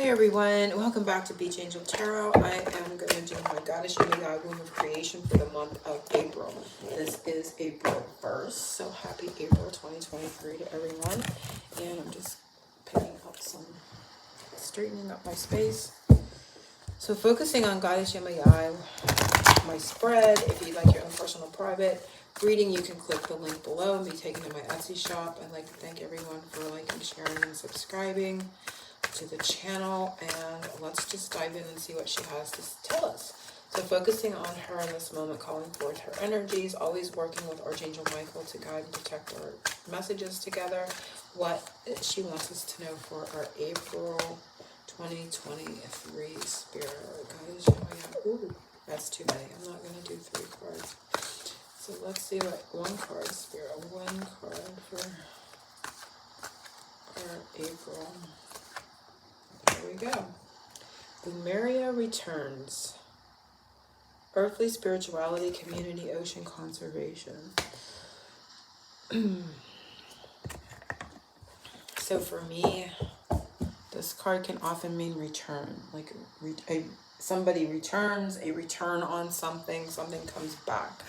everyone, welcome back to Beach Angel Tarot. I am going to do my Goddess Yemaya Womb of Creation for the month of April. This is April 1st, so happy April 2023 to everyone. And I'm just picking up straightening up my space. So focusing on Goddess Yemaya, my spread. If you'd like your own personal private reading, you can click the link below and be taken to my Etsy shop. I'd like to thank everyone for liking, sharing, and subscribing to the channel, and let's just dive in and see what she has to tell us. So focusing on her in this moment, calling forth her energies, always working with Archangel Michael to guide and protect our messages together, what she wants us to know for our April 2023 spirit. Guys, ooh, that's too many. I'm not going to do 3 cards. So let's see what one card for our April. There we go. Yemaya returns. Earthly spirituality, community, ocean conservation. So for me, this card can often mean return. Like somebody returns, a return on something, something comes back.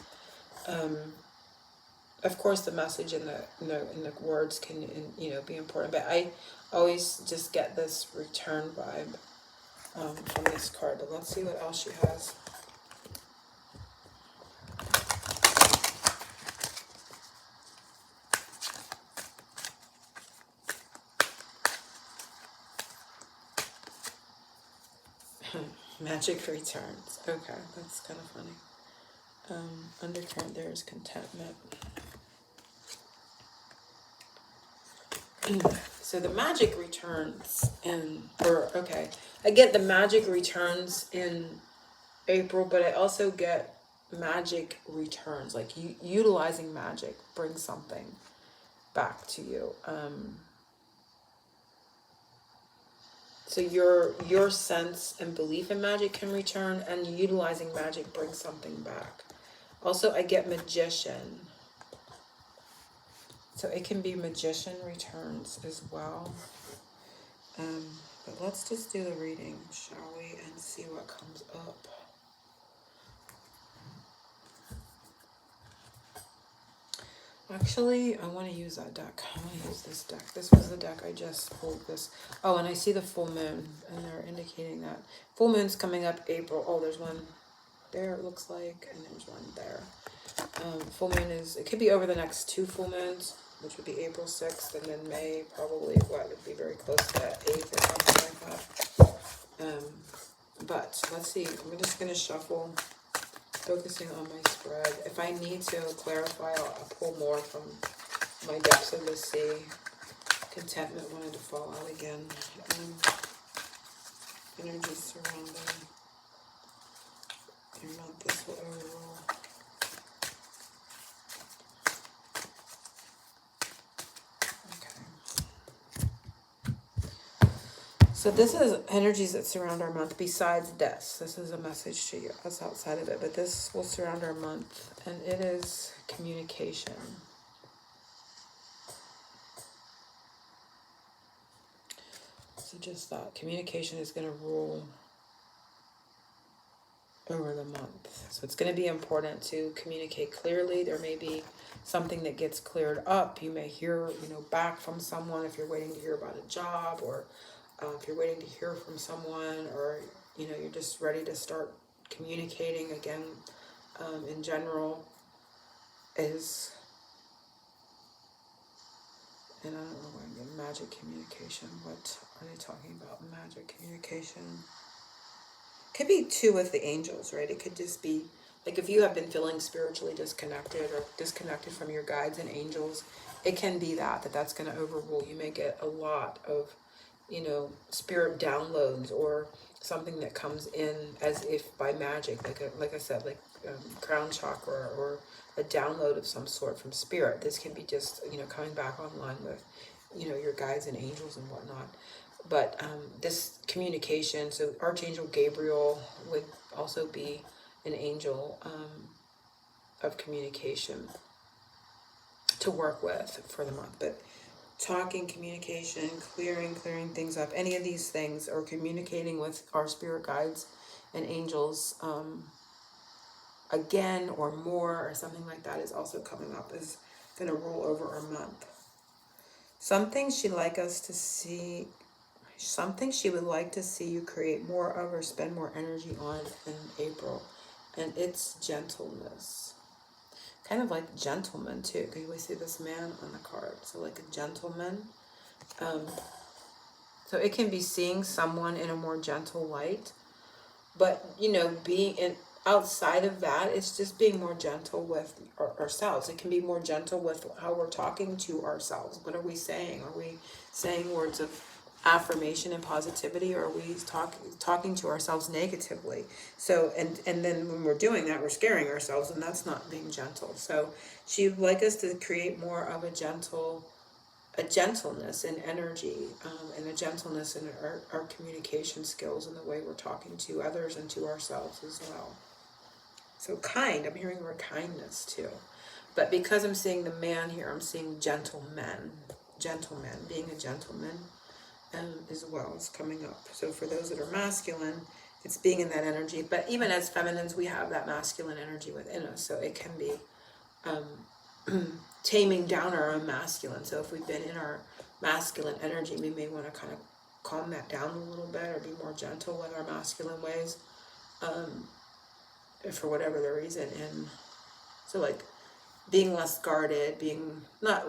Of course, the message in the words can be important, but I always just get this return vibe from this card. But let's see what else she has. Magic returns. Okay, that's kind of funny. Undercurrent there is contentment. So the magic returns I get the magic returns in April, but I also get magic returns, like utilizing magic brings something back to you. So your sense and belief in magic can return, and utilizing magic brings something back. Also, I get magician. So it can be magician returns as well. But let's just do the reading, shall we, and see what comes up. Actually, I want to use that deck. I want to use this deck. This was the deck I just pulled this. Oh, and I see the full moon, and they're indicating that. Full moon's coming up April. Oh, there's one there, it looks like, and there's one there. Full moon it could be over the next 2 full moons, which would be April 6th, and then May, probably, would be very close to that 8th or something like that. But let's see, I'm just going to shuffle, focusing on my spread. If I need to clarify, I'll pull more from my depths of the sea. Contentment wanted to fall out again. Energies surrounding your month. This will overrule. So this is energies that surround our month besides deaths. This is a message to you. That's outside of it. But this will surround our month. And it is communication. So just that. Communication is going to rule over the month. So it's going to be important to communicate clearly. There may be something that gets cleared up. You may hear, back from someone if you're waiting to hear about a job, or if you're waiting to hear from someone, or you're just ready to start communicating again. In general, and I don't know why I'm getting magic communication. What are they talking about? Magic communication could be too with the angels, right? It could just be like if you have been feeling spiritually disconnected or disconnected from your guides and angels, it can be that's going to overrule. You may get a lot of spirit downloads, or something that comes in as if by magic, like I said, crown chakra, or a download of some sort from spirit. This can be just coming back online with your guides and angels and whatnot. But this communication, so Archangel Gabriel would also be an angel of communication to work with for the month. But talking, communication, clearing things up, any of these things, or communicating with our spirit guides and angels, again or more or something like that is also coming up, is going to roll over our month. Something she'd like us to see, something she would like to see you create more of or spend more energy on in April, and it's gentleness. Kind of like gentleman too, because we see this man on the card, so like a gentleman. So it can be seeing someone in a more gentle light, but you know, being in outside of that, it's just being more gentle with ourselves. It can be more gentle with how we're talking to ourselves. What are we saying? Are we saying words of affirmation and positivity, or are we talking to ourselves negatively? So and then when we're doing that, we're scaring ourselves, and that's not being gentle. So she'd like us to create more of a gentleness in energy, and a gentleness in our communication skills and the way we're talking to others and to ourselves as well. So kind, I'm hearing the word kindness too. But because I'm seeing the man here, I'm seeing gentleman, being a gentleman as well is coming up. So for those that are masculine, it's being in that energy. But even as feminines, we have that masculine energy within us. So it can be taming down our own masculine. So if we've been in our masculine energy, we may want to kind of calm that down a little bit, or be more gentle with our masculine ways, for whatever the reason. And so like being less guarded, being not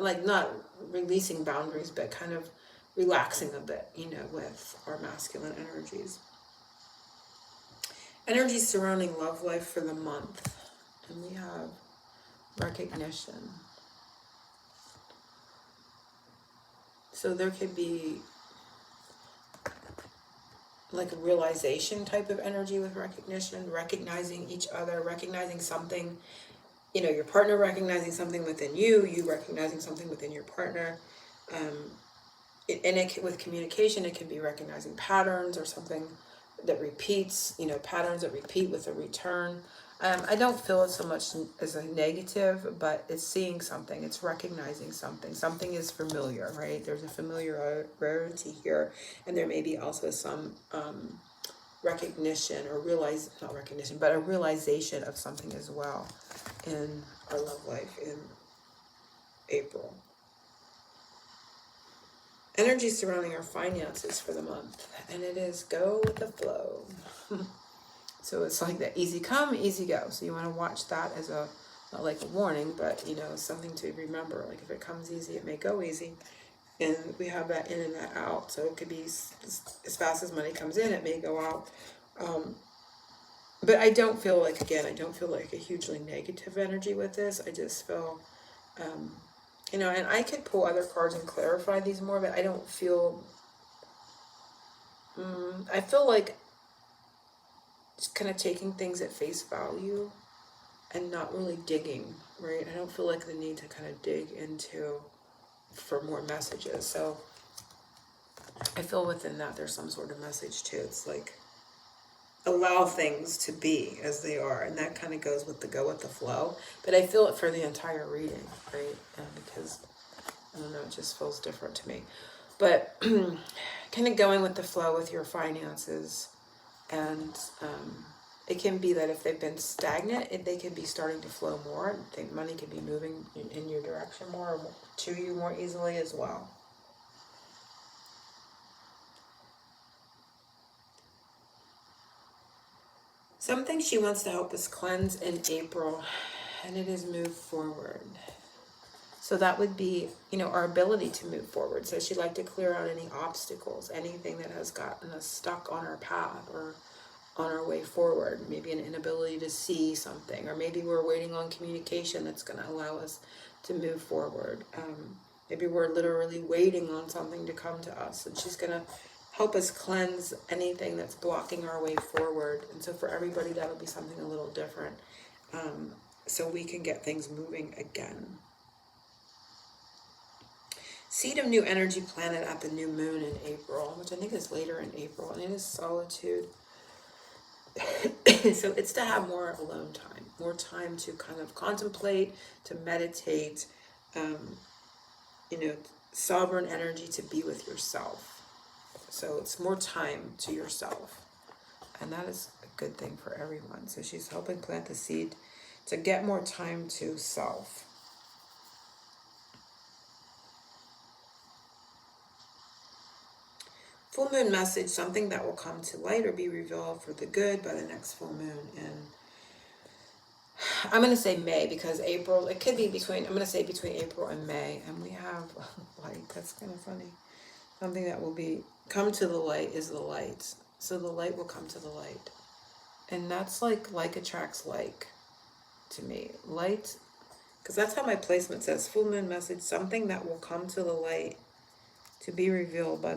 releasing boundaries, but kind of relaxing a bit, you know, with our masculine energies. Energies surrounding love life for the month. And we have recognition. So there could be like a realization type of energy with recognition, recognizing each other, recognizing something, you know, your partner recognizing something within you, you recognizing something within your partner. With communication, it can be recognizing patterns or something that repeats, you know, patterns that repeat with a return. I don't feel it so much as a negative, but it's seeing something, it's recognizing something. Something is familiar, right? There's a familiarity here, and there may be also some recognition or not recognition, but a realization of something as well in our love life in April. Energy surrounding our finances for the month, and it is go with the flow. So it's like that easy come, easy go. So you want to watch that as not like a warning, but you know, something to remember. Like if it comes easy, it may go easy. And we have that in and that out. So it could be as fast as money comes in, it may go out. But I don't feel like a hugely negative energy with this. I just feel, you know, and I could pull other cards and clarify these more, but I don't feel, I feel like just kind of taking things at face value and not really digging, right? I don't feel like the need to kind of dig into for more messages. So I feel within that there's some sort of message too. It's like allow things to be as they are, and that kind of goes with the flow. But I feel it for the entire reading, right? Because I don't know, it just feels different to me. But kind of going with the flow with your finances. And it can be that if they've been stagnant, they can be starting to flow more. I think money can be moving in your direction more, or to you more easily as well. Something she wants to help us cleanse in April, and it is move forward. So that would be, you know, our ability to move forward. So she'd like to clear out any obstacles, anything that has gotten us stuck on our path or on our way forward. Maybe an inability to see something, or maybe we're waiting on communication that's going to allow us to move forward. Maybe we're literally waiting on something to come to us, and she's going to help us cleanse anything that's blocking our way forward. And so for everybody, that'll be something a little different, so we can get things moving again. Seed of new energy planted at the new moon in April, which I think is later in April, and it is solitude. So it's to have more alone time, more time to kind of contemplate, to meditate, you know, sovereign energy to be with yourself. So it's more time to yourself. And that is a good thing for everyone. So she's helping plant the seed to get more time to self. Full moon message, something that will come to light or be revealed for the good by the next full moon. And I'm going to say May because April, it could be between, I'm going to say between April and May. And we have light, that's kind of funny. Something that will be, come to the light is the light. So the light will come to the light. And that's like attracts like to me. Light, because that's how my placement says, full moon message, something that will come to the light to be revealed by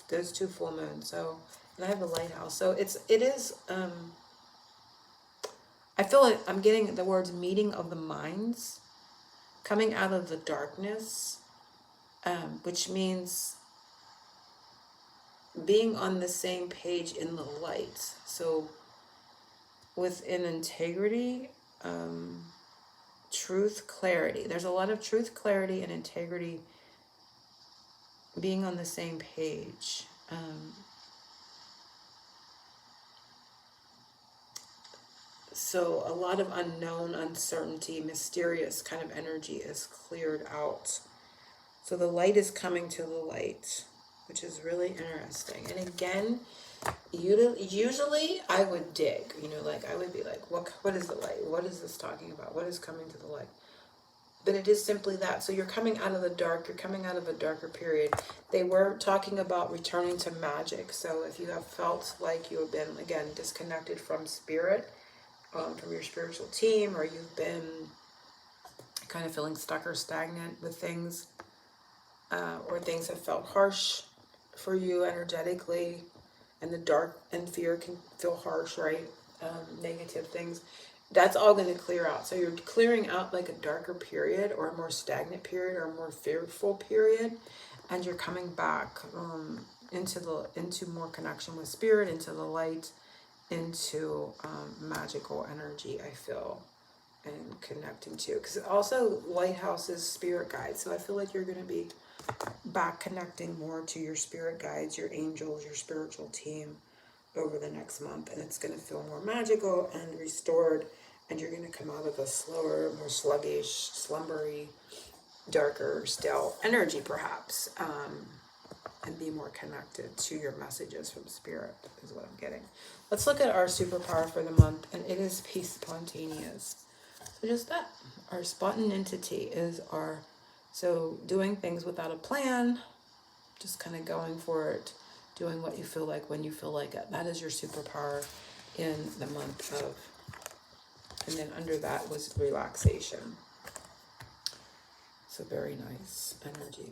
those two full moons. So, and I have a lighthouse. So it is, I feel like I'm getting the words meeting of the minds, coming out of the darkness, which means being on the same page in the light. So within integrity, truth, clarity. There's a lot of truth, clarity, and integrity being on the same page. So a lot of unknown, uncertainty, mysterious kind of energy is cleared out. So the light is coming to the light, which is really interesting. And again, usually I would dig, like I would be like, what is the light? What is this talking about? What is coming to the light? But it is simply that. So you're coming out of the dark. You're coming out of a darker period. They were talking about returning to magic. So if you have felt like you have been, again, disconnected from spirit, from your spiritual team, or you've been kind of feeling stuck or stagnant with things, or things have felt harsh for you energetically, and the dark and fear can feel harsh, right? Negative things. That's all going to clear out. So you're clearing out like a darker period or a more stagnant period or a more fearful period, and you're coming back into more connection with spirit, into the light, into magical energy, I feel, and connecting to. Because also lighthouse is spirit guides. So I feel like you're going to be back connecting more to your spirit guides, your angels, your spiritual team over the next month, and it's going to feel more magical and restored, and you're going to come out of a slower, more sluggish, slumbery, darker, stale energy perhaps, and be more connected to your messages from spirit is what I'm getting. Let's look at our superpower for the month, and it is peace spontaneous. So just that, our spontaneity is so doing things without a plan, just kind of going for it, doing what you feel like when you feel like it. That is your superpower in the month of, and then under that was relaxation. So very nice energy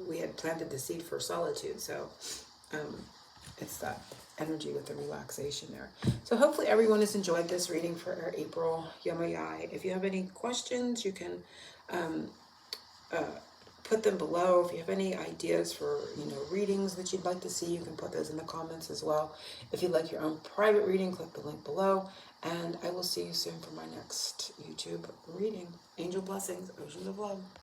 we had planted the seed for solitude. So it's that energy with the relaxation there. So hopefully everyone has enjoyed this reading for our April Yemaya. If you have any questions, you can put them below. If you have any ideas for readings that you'd like to see, you can put those in the comments as well. If you'd like your own private reading, click the link below, and I will see you soon for my next YouTube reading. Angel blessings, oceans of love.